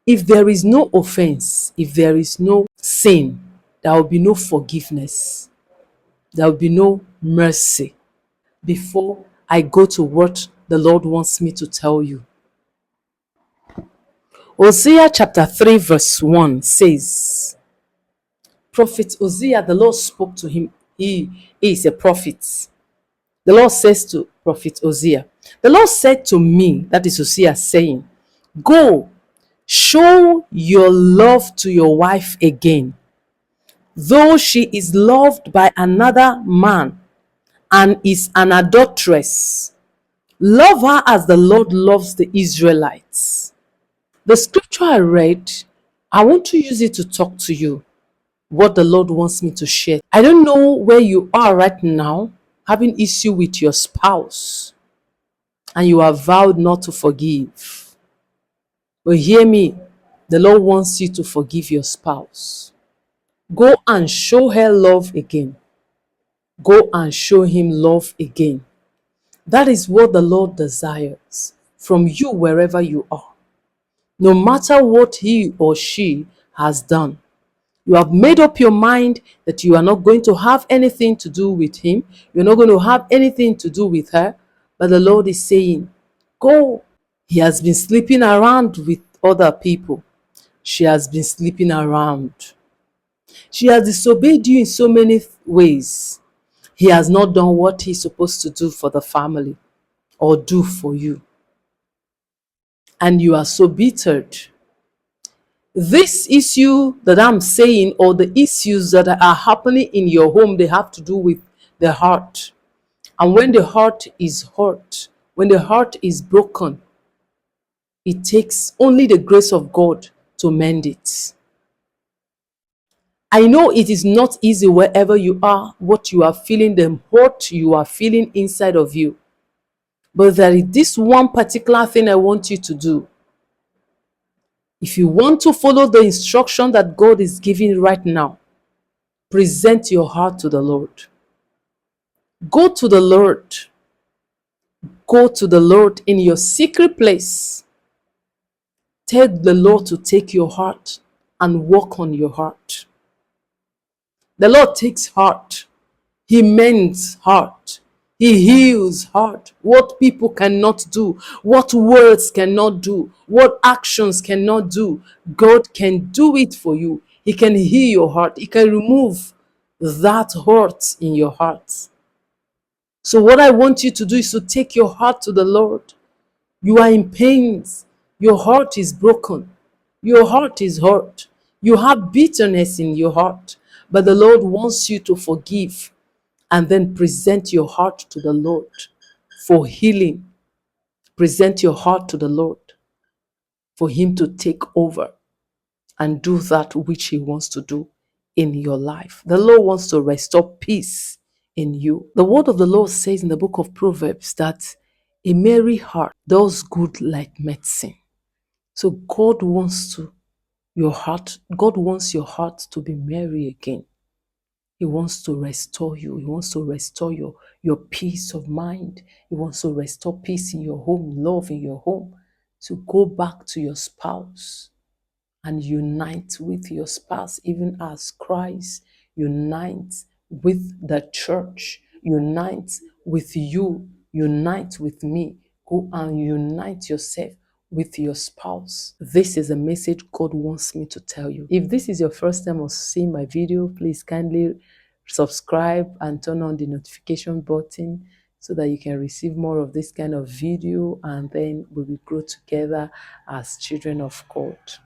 If there is no offense, if there is no sin, there will be no forgiveness. There will be no mercy. Before I go to what the Lord wants me to tell you, Hosea chapter 3 verse 1 says, Prophet Hosea, the Lord spoke to him. He is a prophet. The Lord says to Prophet Hosea, the Lord said to me, that is Hosea saying, go, show your love to your wife again, though she is loved by another man and is an adulteress. Love her as the Lord loves the Israelites. The scripture I read, I want to use it to talk to you what the Lord wants me to share. I don't know where you are right now, having issue with your spouse, and you have vowed not to forgive. But hear me, the Lord wants you to forgive your spouse. Go and show her love again. Go and show him love again. That is what the Lord desires from you wherever you are. No matter what he or she has done, you have made up your mind that you are not going to have anything to do with him. You're not going to have anything to do with her. But the Lord is saying, go. He has been sleeping around with other people. She has been sleeping around. She has disobeyed you in so many ways. He has not done what he's supposed to do for the family or do for you. And you are so bittered. This issue that I'm saying, or the issues that are happening in your home, they have to do with the heart. And when the heart is hurt, when the heart is broken, it takes only the grace of God to mend it. I know it is not easy wherever you are, what you are feeling, the hurt you are feeling inside of you. But there is this one particular thing I want you to do. If you want to follow the instruction that God is giving right now, present your heart to the Lord. Go to the Lord. Go to the Lord in your secret place. Tell the Lord to take your heart and work on your heart. The Lord takes heart. He mends heart. He heals heart. What people cannot do, what words cannot do, what actions cannot do, God can do it for you. He can heal your heart. He can remove that hurt in your heart. So what I want you to do is to take your heart to the Lord. You are in pains. Your heart is broken. Your heart is hurt. You have bitterness in your heart. But the Lord wants you to forgive and then present your heart to the Lord for healing. Present your heart to the Lord for him to take over and do that which he wants to do in your life. The Lord wants to restore peace in you. The word of the Lord says in the book of Proverbs that a merry heart does good like medicine. So God wants God wants your heart to be merry again. He wants to restore you. He wants to restore your peace of mind. He wants to restore peace in your home, love in your home. So go back to your spouse and unite with your spouse, even as Christ unites with the church, unite with you, unite with me. Go and unite yourself with your spouse. This is a message God wants me to tell you. If this is your first time of seeing my video, please kindly subscribe and turn on the notification button so that you can receive more of this kind of video, and then we will grow together as children of God.